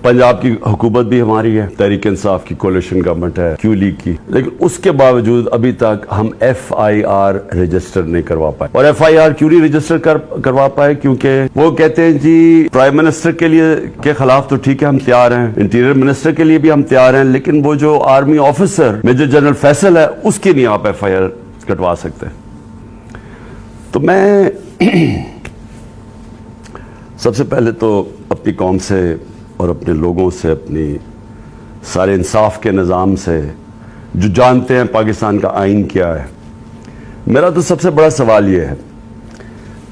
पंजाब की हुकूमत भी हमारी है, तहरीक इंसाफ की कोalition गवर्नमेंट है, क्यू लीग की, लेकिन उसके बावजूद अभी तक हम FIR रजिस्टर नहीं करवा पाए। और FIR क्यों नहीं रजिस्टर करवा पाए? क्योंकि वो कहते हैं जी प्राइम मिनिस्टर के खिलाफ तो ठीक है हम तैयार हैं, इंटीरियर मिनिस्टर के लिए भी हम तैयार हैं, लेकिन वो जो army officer major general Faisal है उसकी नहीं आप FIR कटवा सकते। तो मैं सबसे पहले तो अपनी कौम से और अपने लोगों से, अपनी सारे इंसाफ के निज़ाम से जो जानते हैं पाकिस्तान का आइन क्या है, मेरा तो सबसे बड़ा सवाल ये है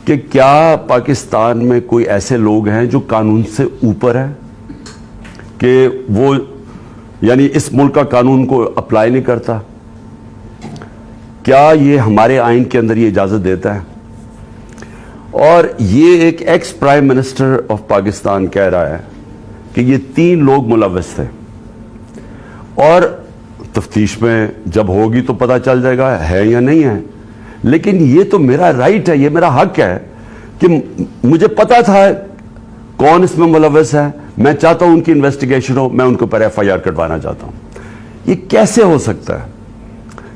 कि क्या पाकिस्तान में कोई ऐसे लोग हैं जो कानून से ऊपर है, कि वो यानी इस मुल्क का कानून को अप्लाई नहीं करता? क्या ये हमारे आइन के अंदर ये इजाज़त देता है? और ये एक ex prime minister of Pakistan कह रहा है कि ये 3 लोग मुलव्वस थे, और तफ्तीश में जब होगी तो पता चल जाएगा है या नहीं है। लेकिन ये तो मेरा राइट है, ये मेरा हक है कि मुझे पता था कौन इसमें मुलव्वस है, मैं चाहता हूं उनकी इन्वेस्टिगेशन हो, मैं उनके ऊपर FIR कटवाना चाहता हूं। ये कैसे हो सकता है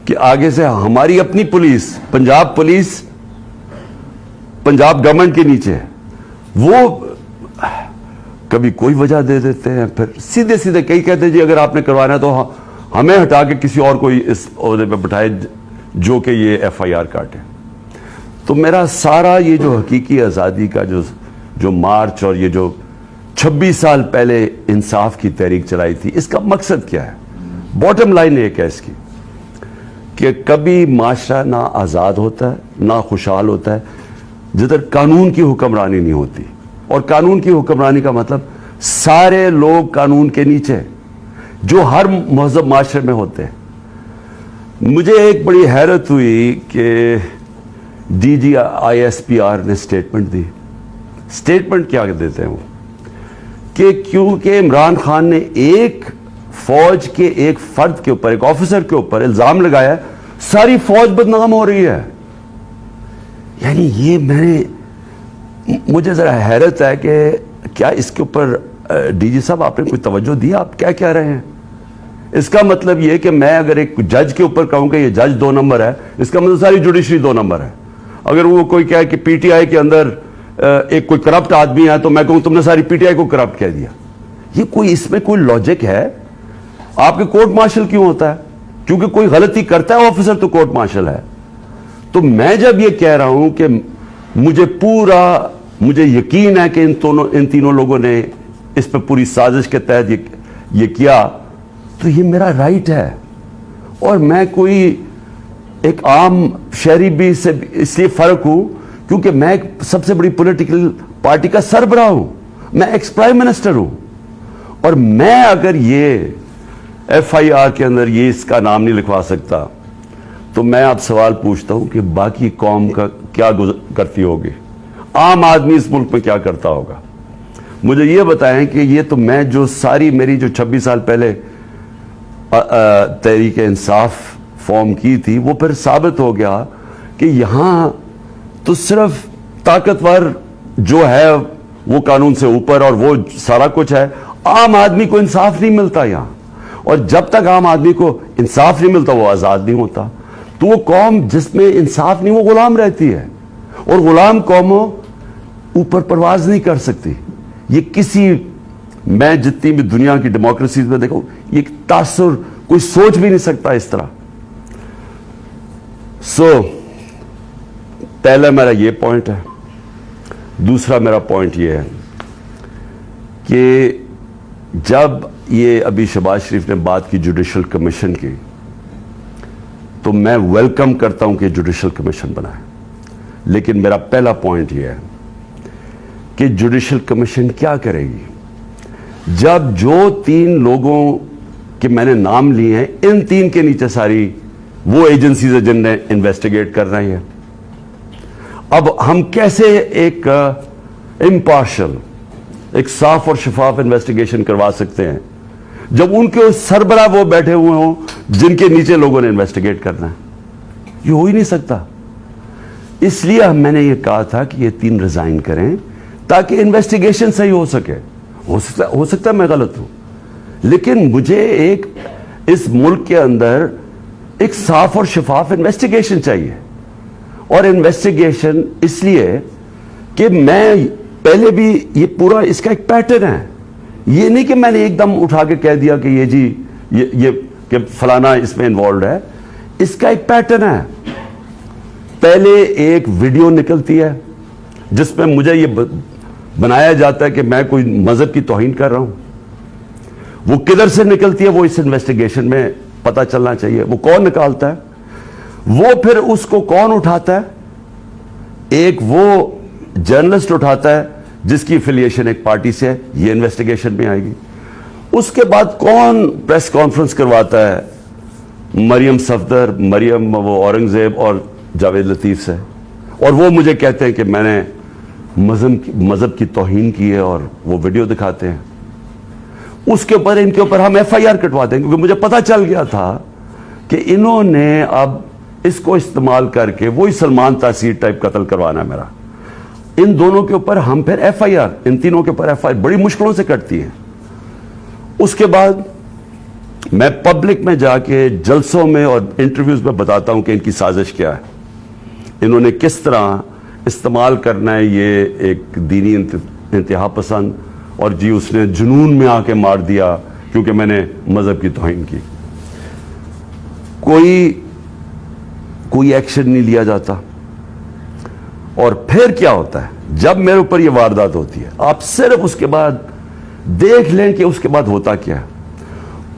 कि आगे से हमारी अपनी पुलिस, पुलिस पंजाब गवर्नमेंट के नीचे है, वो कभी कोई वजह दे देते हैं, फिर सीधे सीधे कई कहते हैं जी अगर आपने करवाना है तो हमें हटा के किसी और को इस ओहदे पे बिठाए जो कि ये FIR काटे। तो मेरा सारा ये जो हकीकी आज़ादी का जो मार्च और ये जो 26 साल पहले इंसाफ की तहरीक चलाई थी, इसका मकसद क्या है? बॉटम लाइन एक है इसकी कि कभी माशरा ना आज़ाद होता है ना खुशहाल होता है जिधर कानून की हुक्मरानी नहीं होती। और कानून की हुक्मरानी का मतलब सारे लोग कानून के नीचे जो हर महज़ब माशरे में होते हैं। मुझे एक बड़ी हैरत हुई कि DG ISPR ने स्टेटमेंट दी। स्टेटमेंट क्या देते हैं वो कि क्योंकि इमरान खान ने एक फौज के एक फर्द के ऊपर, एक ऑफिसर के ऊपर इल्जाम लगाया, सारी फौज बदनाम हो रही है। यानी ये मुझे जरा हैरत है कि क्या इसके ऊपर DG साहब आपने कोई तवज्जो दी? आप क्या कह रहे हैं? इसका मतलब ये कि मैं अगर एक जज के ऊपर कहूं कि ये जज 2 नंबर है, इसका मतलब सारी जुडिशरी 2 नंबर है। अगर वो कोई कहे कि PTI के अंदर एक कोई करप्ट आदमी है तो मैं कहूं तुमने सारी PTI को करप्ट कह दिया। ये कोई, इसमें कोई लॉजिक है? आपके कोर्ट मार्शल क्यों होता है? क्योंकि कोई गलती करता है ऑफिसर तो कोर्ट मार्शल है। तो मैं जब ये कह रहा हूं कि मुझे यकीन है कि इन तीनों लोगों ने इस पर पूरी साजिश के तहत ये किया, तो ये मेरा राइट है। और मैं कोई एक आम शहरी भी से इसलिए फर्क हूं क्योंकि मैं एक सबसे बड़ी पॉलिटिकल पार्टी का सरबराह हूं, मैं एक्स प्राइम मिनिस्टर हूं। और मैं अगर ये FIR के अंदर ये इसका नाम नहीं लिखवा सकता, तो मैं आप सवाल पूछता हूं कि बाकी कौम का क्या करती होगी, आम आदमी इस मुल्क में क्या करता होगा? मुझे ये बताएं कि ये तो मैं जो मेरी जो 26 साल पहले तहरीक इंसाफ फॉर्म की थी, वो फिर साबित हो गया कि यहां तो सिर्फ ताकतवर जो है वो कानून से ऊपर और वो सारा कुछ है, आम आदमी को इंसाफ नहीं मिलता यहां। और जब तक आम आदमी को इंसाफ नहीं मिलता वो आजाद नहीं होता। तो वो कौम जिसमें इंसाफ नहीं, वो गुलाम रहती है, और गुलाम कौमों ऊपर परवाज नहीं कर सकती। ये मैं जितनी भी दुनिया की डेमोक्रेसीज में देखो, ये तासुर कोई सोच भी नहीं सकता इस तरह। पहला मेरा ये पॉइंट है। दूसरा मेरा पॉइंट ये है कि जब ये अभी शहबाज शरीफ ने बात की जुडिशल कमीशन की, तो मैं वेलकम करता हूं कि जुडिशल कमीशन बनाए। लेकिन मेरा पहला पॉइंट यह है कि जुडिशल कमीशन क्या करेगी जब जो 3 लोगों के मैंने नाम लिए हैं, इन 3 के नीचे सारी वो एजेंसीज है जिनने इन्वेस्टिगेट कर रही है। अब हम कैसे एक इम्पार्शियल, एक साफ और शफाफ इन्वेस्टिगेशन करवा सकते हैं जब उनके सरबराह वो बैठे हुए हों जिनके नीचे लोगों ने इन्वेस्टिगेट करना है? ये हो ही नहीं सकता। इसलिए मैंने ये कहा था कि ये 3 रिजाइन करें ताकि इन्वेस्टिगेशन सही हो सके हो सकता है मैं गलत हूं, लेकिन मुझे एक इस मुल्क के अंदर एक साफ और शफाफ इन्वेस्टिगेशन चाहिए। और इन्वेस्टिगेशन इसलिए कि मैं पहले भी, ये पूरा इसका एक पैटर्न है, ये नहीं कि मैंने एकदम उठा के कह दिया कि ये जी ये कि फलाना इसमें इन्वॉल्व है। इसका एक पैटर्न है। पहले एक वीडियो निकलती है जिसमें मुझे ये बनाया जाता है कि मैं कोई मजहब की तौहीन कर रहा हूं। वो किधर से निकलती है वो इस इन्वेस्टिगेशन में पता चलना चाहिए। वो कौन निकालता है, वो फिर उसको कौन उठाता है? एक वो जर्नलिस्ट उठाता है जिसकी एफिलिएशन एक पार्टी से है, ये इन्वेस्टिगेशन में आएगी। उसके बाद कौन प्रेस कॉन्फ्रेंस करवाता है? मरियम सफदर, मरियम वो औरंगजेब और जावेद लतीफ से, और वो मुझे कहते हैं कि मैंने मजहब की तौहीन की है और वो वीडियो दिखाते हैं। उसके ऊपर इनके ऊपर हम एफआईआर कटवाते हैं, क्योंकि मुझे पता चल गया था कि इन्होंने अब इसको इस्तेमाल करके वही सलमान तासीर टाइप कत्ल करवाना है मेरा। इन दोनों के ऊपर हम फिर एफआईआर, इन तीनों के ऊपर एफआईआर बड़ी मुश्किलों से कटती है। उसके बाद मैं पब्लिक में जाके जलसों में और इंटरव्यूज में बताता हूं कि इनकी साजिश क्या है, इन्होंने किस तरह इस्तेमाल करना है ये एक दीनी इंतहा पसंद, और जी उसने जुनून में आके मार दिया क्योंकि मैंने मजहब की तौहीन की। कोई एक्शन नहीं लिया जाता। और फिर क्या होता है जब मेरे ऊपर ये वारदात होती है, आप सिर्फ उसके बाद देख लें कि उसके बाद होता क्या है।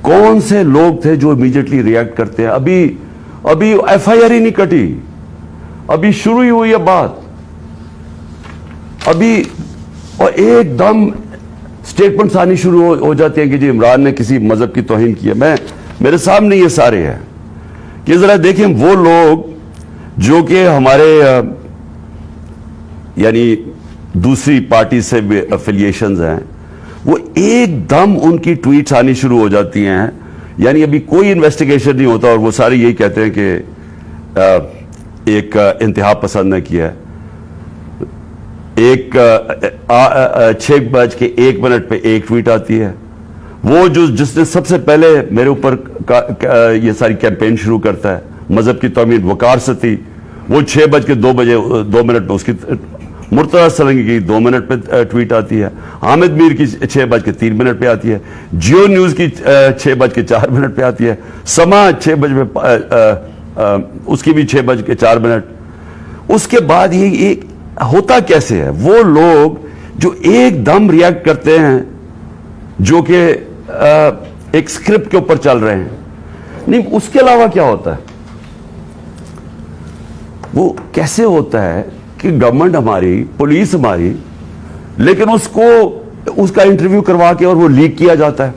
कौन से लोग थे जो इमीडिएटली रिएक्ट करते हैं? अभी एफआईआर ही नहीं कटी, अभी शुरू ही हुई है बात अभी, और एकदम स्टेटमेंट्स आनी शुरू हो जाती है कि जी इमरान ने किसी मजहब की तौहीन की है। मेरे सामने ये सारे हैं कि जरा देखें वो लोग जो कि हमारे यानी दूसरी पार्टी से एफिलिएशंस हैं, वो एकदम उनकी ट्वीट्स आनी शुरू हो जाती हैं। यानी अभी कोई इन्वेस्टिगेशन नहीं होता और वो सारे यही कहते हैं कि एक इंतहा पसंद ने किया है। एक 6:01 पे एक ट्वीट आती है, वो जिसने सबसे पहले मेरे ऊपर ये सारी कैंपेन शुरू करता है मजहब की तौहीन, वकार सती, वो 6:02 में उसकी मुर्तजा सलंगी की 2 मिनट पे ट्वीट आती है। हामिद मीर की 6:03 पे आती है। जियो न्यूज की 6:04 पे आती है। समा 6 बजे उसकी भी 6:04। उसके बाद ये होता कैसे है? वो लोग जो एकदम रिएक्ट करते हैं, जो कि एक स्क्रिप्ट के ऊपर चल रहे हैं, नहीं उसके अलावा क्या होता है? वो कैसे होता है कि गवर्नमेंट हमारी, पुलिस हमारी, लेकिन उसका इंटरव्यू करवा के और वो लीक किया जाता है।